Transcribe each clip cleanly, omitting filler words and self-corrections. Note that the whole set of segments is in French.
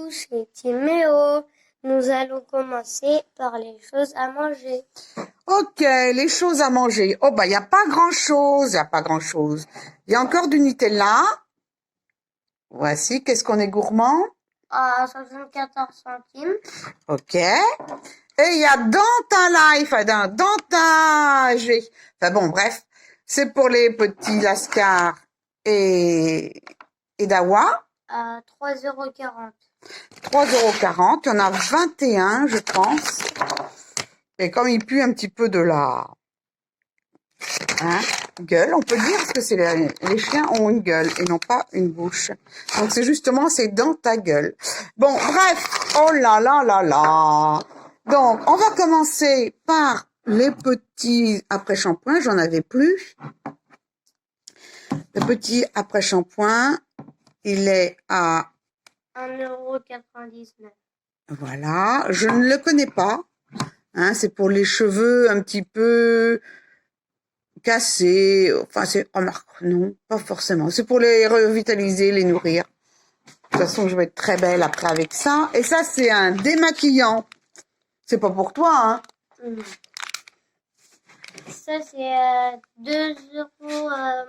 Coucou, c'est Timéo. Nous allons commencer par les choses à manger. Ok, les choses à manger. Oh bah il y a pas grand-chose, il y a pas grand-chose. Il y a encore du Nutella. Voici, qu'est-ce qu'on est gourmand? À 74 centimes. Ok. Et il y a Danta Life, Danta G. Enfin bon, bref, c'est pour les petits Lascar et Dawa. À 3,40 €. 3,40 €. Il y en a 21, je pense. Et comme il pue un petit peu de la gueule, on peut dire, parce que c'est les chiens ont une gueule et non pas une bouche. Donc c'est dans ta gueule. Bon, bref, oh là là là là. Donc, on va commencer par les petits après-shampoing, j'en avais plus. Le petit après-shampoing, il est à 1,99 €. Voilà, je ne le connais pas. C'est pour les cheveux un petit peu cassés. Enfin, remarque, non, pas forcément. C'est pour les revitaliser, les nourrir. De toute façon, je vais être très belle après avec ça. Et ça, c'est un démaquillant. C'est pas pour toi, hein. Ça, c'est 2,79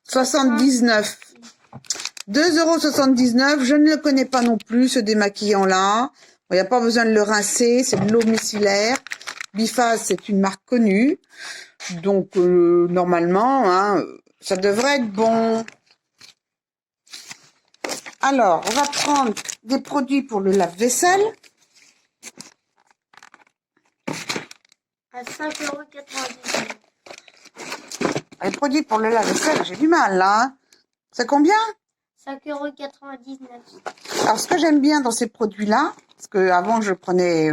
€. 2,79 €. Je ne le connais pas non plus, ce démaquillant-là. Il n'y a pas besoin de le rincer. C'est de l'eau micellaire. Bifaz, c'est une marque connue. Donc, normalement, ça devrait être bon. Alors, on va prendre des produits pour le lave-vaisselle. à 5,99 €. Les produits pour le lave-vaisselle, j'ai du mal, là. C'est combien? 5,99 €. Alors, ce que j'aime bien dans ces produits-là, parce que avant je prenais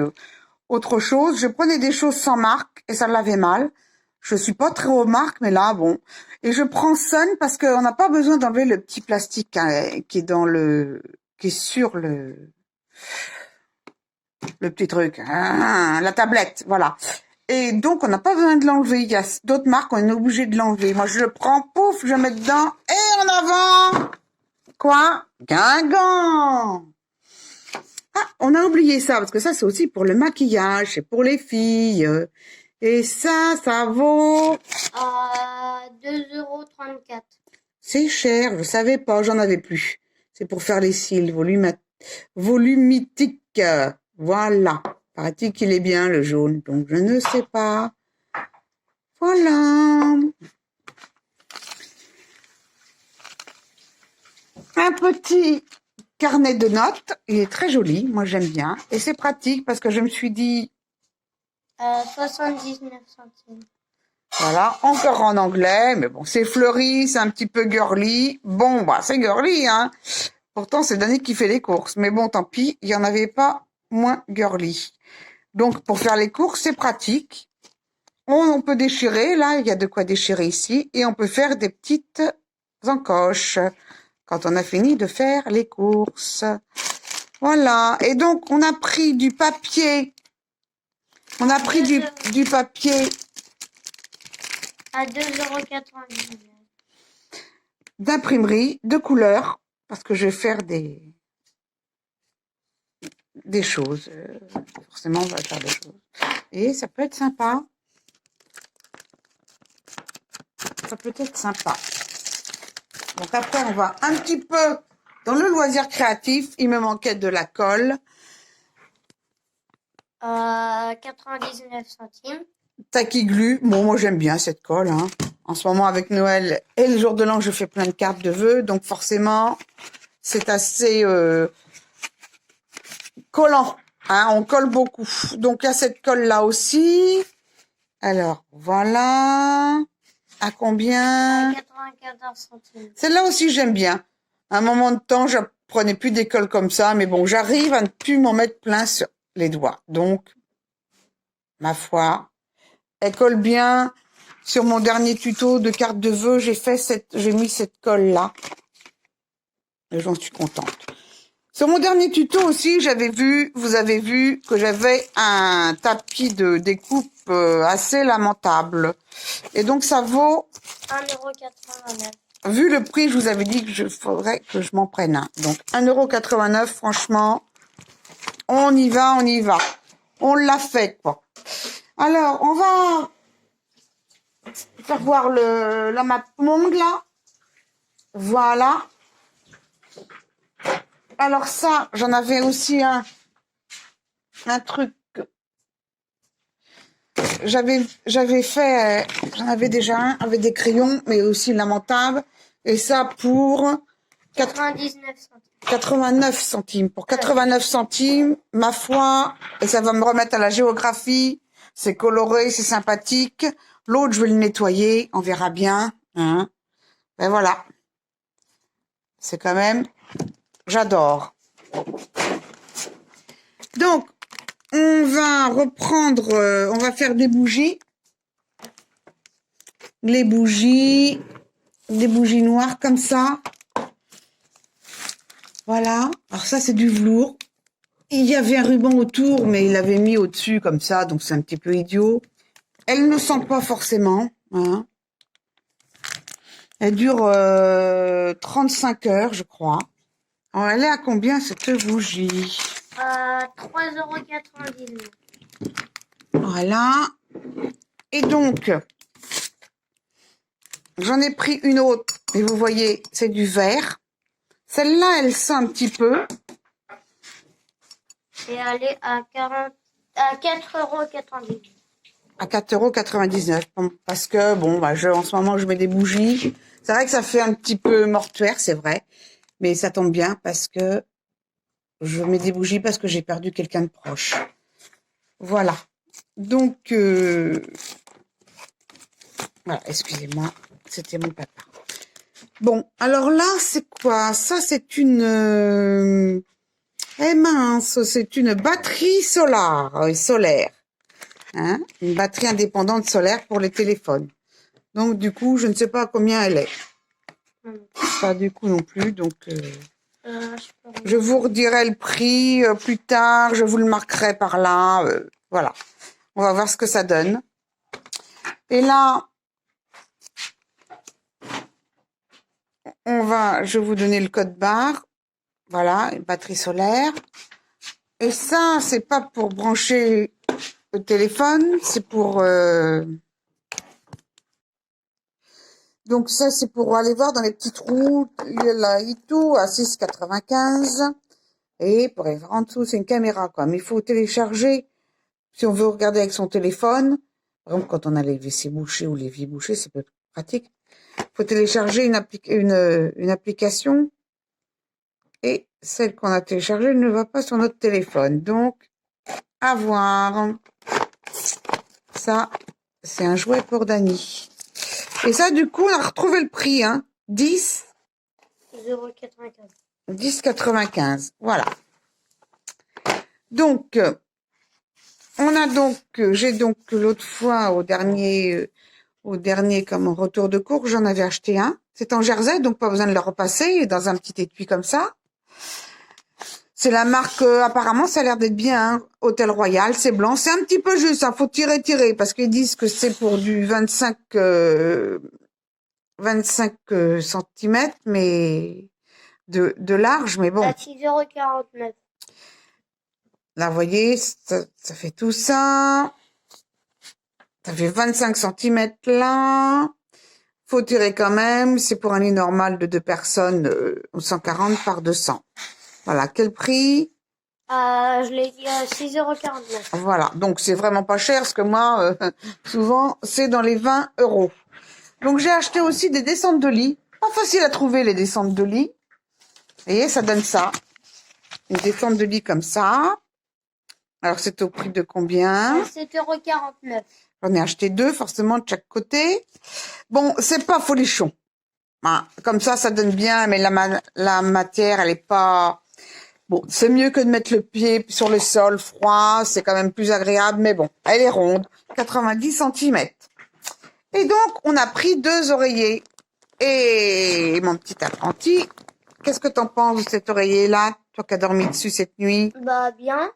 autre chose, je prenais des choses sans marque et ça lavait mal. Je suis pas très aux marques, mais là, bon. Et je prends Sun parce qu'on n'a pas besoin d'enlever le petit plastique qui est sur le petit truc, la tablette, voilà. Et donc, on n'a pas besoin de l'enlever. Il y a d'autres marques, on est obligé de l'enlever. Moi, je le prends, pouf, je le mets dedans et en avant. Quoi? Guingamp. Ah, on a oublié ça, parce que ça, c'est aussi pour le maquillage, c'est pour les filles. Et ça vaut... à 2,34 €. C'est cher, je savais pas, j'en avais plus. C'est pour faire les cils, volumitique. Voilà. Paraît-il qu'il est bien, le jaune, donc je ne sais pas. Voilà. Un petit carnet de notes, il est très joli, moi j'aime bien. Et c'est pratique parce que je me suis dit... 79 centimes. Voilà, encore en anglais, mais bon, c'est fleuri, c'est un petit peu girly. Bon, bah c'est girly, hein. Pourtant, c'est Dani qui fait les courses. Mais bon, tant pis, il n'y en avait pas moins girly. Donc, pour faire les courses, c'est pratique. On peut déchirer, là, il y a de quoi déchirer ici. Et on peut faire des petites encoches quand on a fini de faire les courses. Voilà. Et donc, on a pris du papier. On a pris du papier à 2,99 €. d'imprimerie de couleur parce que je vais faire des choses. Forcément, on va faire des choses. Et ça peut être sympa. Ça peut être sympa. Donc après, on va un petit peu dans le loisir créatif. Il me manquait de la colle. 99 centimes. Taquiglu. Bon, moi, j'aime bien cette colle. En ce moment, avec Noël et le jour de l'an, je fais plein de cartes de vœux. Donc forcément, c'est assez collant. On colle beaucoup. Donc, il y a cette colle-là aussi. Alors, voilà. À combien? 94 centimes. Celle-là aussi, j'aime bien. À un moment de temps, je prenais plus des colles comme ça, mais bon, j'arrive à ne plus m'en mettre plein sur les doigts. Donc, ma foi, elle colle bien. Sur mon dernier tuto de carte de vœux, j'ai mis cette colle-là. Et j'en suis contente. Sur mon dernier tuto aussi, vous avez vu que j'avais un tapis de découpe assez lamentable. Et donc, ça vaut 1,89 €. vu le prix, je vous avais dit que faudrait que je m'en prenne un. Donc, 1,89 €, franchement, on y va, on y va. On l'a fait, quoi. Alors, on va faire voir la map monde, là. Voilà. Alors ça, j'en avais aussi un truc. J'avais fait, j'en avais déjà un avec des crayons, mais aussi lamentable. Et ça pour 99 centimes. 89 centimes. Pour 89 centimes, ma foi, et ça va me remettre à la géographie. C'est coloré, c'est sympathique. L'autre, je vais le nettoyer, on verra bien. Hein. Ben voilà. C'est quand même, j'adore. Donc, on va reprendre, on va faire des bougies. Les bougies, des bougies noires comme ça. Voilà. Alors ça, c'est du velours. Il y avait un ruban autour, mais il l'avait mis au-dessus comme ça, donc c'est un petit peu idiot. Elle ne sent pas forcément. Hein. Elle dure 35 heures, je crois. Alors, elle est à combien cette bougie? 3,99 €. Voilà. Et donc, j'en ai pris une autre. Et vous voyez, c'est du vert. Celle-là, elle sent un petit peu. Et elle est à 4,99 €. À 4,99 €. Parce que, bon, bah, en ce moment, je mets des bougies. C'est vrai que ça fait un petit peu mortuaire, c'est vrai. Mais ça tombe bien parce que je mets des bougies parce que j'ai perdu quelqu'un de proche. Voilà. Donc, voilà, excusez-moi, c'était mon papa. Bon, alors là, c'est quoi? Ça, c'est une... eh mince, c'est une batterie solaire. Hein? Une batterie indépendante solaire pour les téléphones. Donc, du coup, je ne sais pas combien elle est. Pas du coup non plus, donc... je vous redirai le prix plus tard, je vous le marquerai par là. Voilà, on va voir ce que ça donne. Et là, je vais vous donner le code barre. Voilà, une batterie solaire. Et ça, c'est pas pour brancher le téléphone, c'est pour... donc ça, c'est pour aller voir dans les petits trous. Il y a la Ito à 6,95. Et pour aller voir en dessous, c'est une caméra, quoi. Mais il faut télécharger, si on veut regarder avec son téléphone. Par exemple, quand on a les WC bouchés ou les vies bouchées, c'est peu pratique. Il faut télécharger une application. Et celle qu'on a téléchargée ne va pas sur notre téléphone. Donc, à voir. Ça, c'est un jouet pour Dany. Et ça, du coup, on a retrouvé le prix, hein. 10,95 €. 10,95. Voilà. Donc, j'ai donc l'autre fois au dernier comme retour de cours, j'en avais acheté un. C'est en jersey, donc pas besoin de le repasser, dans un petit étui comme ça. C'est la marque, apparemment, ça a l'air d'être bien, hein, Hôtel Royal, c'est blanc. C'est un petit peu juste, hein, faut tirer, parce qu'ils disent que c'est pour du 25 centimètres, mais de large, mais bon. À 6,49 €. Là, vous voyez, ça fait tout ça. Ça fait 25 centimètres là. Faut tirer quand même. C'est pour un lit normal de 2 personnes, 140 par 200. Voilà. Quel prix? Je l'ai dit à 6,49 €. Voilà. Donc, c'est vraiment pas cher parce que moi, souvent, c'est dans les 20 €. Donc, j'ai acheté aussi des descentes de lit. Pas facile à trouver, les descentes de lit. Vous voyez, ça donne ça. Une descente de lit comme ça. Alors, c'est au prix de combien? 7,49 €. J'en ai acheté 2, forcément, de chaque côté. Bon, c'est pas folichon. Hein, comme ça donne bien, mais la matière, elle est pas... Bon, c'est mieux que de mettre le pied sur le sol froid. C'est quand même plus agréable, mais bon, elle est ronde. 90 centimètres. Et donc, on a pris 2 oreillers. Et mon petit apprenti, qu'est-ce que t'en penses de cet oreiller-là? Toi qui as dormi dessus cette nuit? Bah, bien.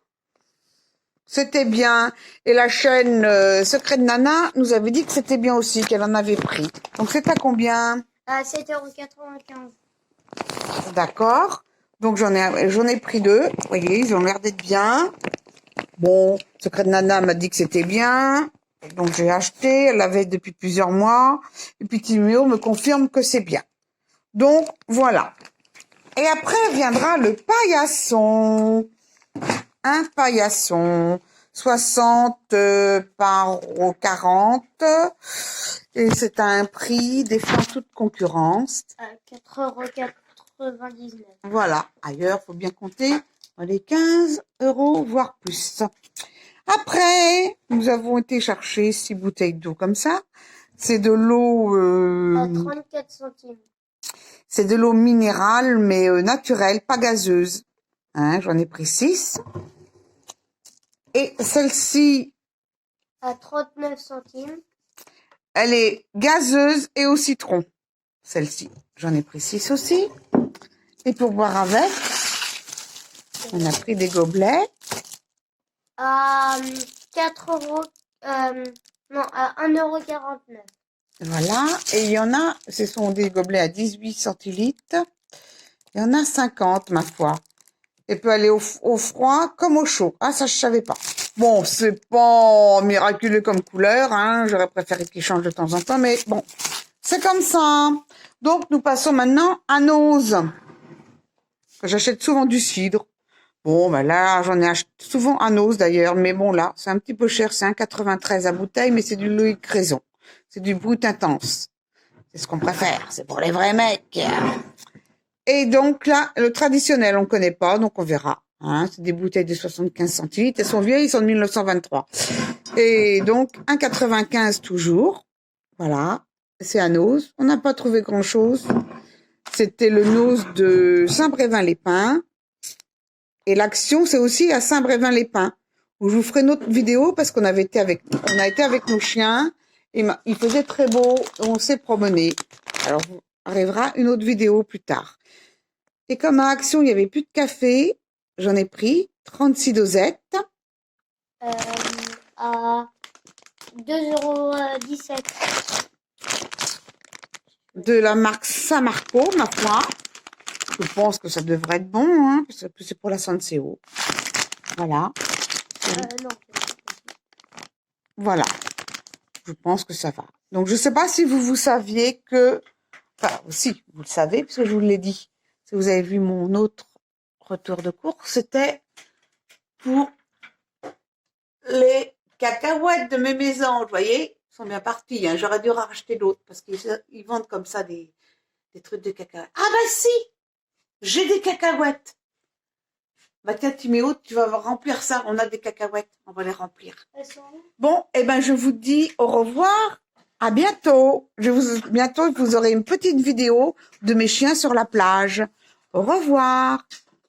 C'était bien. Et la chaîne Secret de Nana nous avait dit que c'était bien aussi, qu'elle en avait pris. Donc c'est à combien? À 7,95 €. D'accord. Donc j'en ai pris 2. Vous voyez, ils ont l'air d'être bien. Bon, Secret de Nana m'a dit que c'était bien. Donc j'ai acheté, elle l'avait depuis plusieurs mois. Et puis Timéo me confirme que c'est bien. Donc voilà. Et après viendra le paillasson. Un paillasson. 60 par 40. Et c'est à un prix défiant toute concurrence. À 4,99 €. Voilà. Ailleurs, faut bien compter dans les 15 €, voire plus. Après, nous avons été chercher 6 bouteilles d'eau comme ça. C'est de l'eau, À 34 centimes. c'est de l'eau minérale, mais naturelle, pas gazeuse. Hein, j'en ai pris 6. Et celle-ci, À 39 centimes. elle est gazeuse et au citron. Celle-ci, j'en ai pris 6 aussi. Et pour boire avec, on a pris des gobelets. À 4 euros. Non, à 1,49 €. Voilà. Et il y en a, ce sont des gobelets à 18 centilitres. Il y en a 50, ma foi. Et peut aller au froid comme au chaud. Ah, ça, je savais pas. Bon, c'est pas miraculeux comme couleur, hein. J'aurais préféré qu'il change de temps en temps, mais bon, c'est comme ça. Donc, nous passons maintenant à Nose. J'achète souvent du cidre. Bon, ben là, j'en ai acheté souvent à Nose d'ailleurs, mais bon, là, c'est un petit peu cher. C'est 1,93 à bouteille, mais c'est du Loïc Raison. C'est du brut intense. C'est ce qu'on préfère. C'est pour les vrais mecs. Et donc là, le traditionnel, on connaît pas, donc on verra. Hein, c'est des bouteilles de 75 centilitres. Elles sont vieilles, elles sont de 1923. Et donc, 1,95 toujours. Voilà. C'est à Nose. On n'a pas trouvé grand-chose. C'était le Nose de Saint-Brévin-les-Pins. Et l'Action, c'est aussi à Saint-Brévin-les-Pins. Où je vous ferai une autre vidéo parce qu'on a été avec nos chiens. Et il faisait très beau. On s'est promené. Alors, vous arrivera une autre vidéo plus tard. Et comme à Action, il n'y avait plus de café, j'en ai pris 36 dosettes. À 2,17 €. De la marque Saint-Marco, ma foi. Je pense que ça devrait être bon, hein, parce que c'est pour la Senseo. Voilà. Non. Voilà. Je pense que ça va. Donc, je ne sais pas si vous saviez que... Enfin, si, vous le savez, puisque je vous l'ai dit. Si vous avez vu mon autre retour de course, c'était pour les cacahuètes de mes mésanges, vous voyez, ils sont bien partis. Hein. J'aurais dû racheter d'autres parce qu'ils vendent comme ça des trucs de cacahuètes. Ah bah si, j'ai des cacahuètes. Bah tiens, Timéo, tu vas remplir ça. On a des cacahuètes, on va les remplir. Bon, eh ben je vous dis au revoir. À bientôt. Bientôt, vous aurez une petite vidéo de mes chiens sur la plage. Au revoir.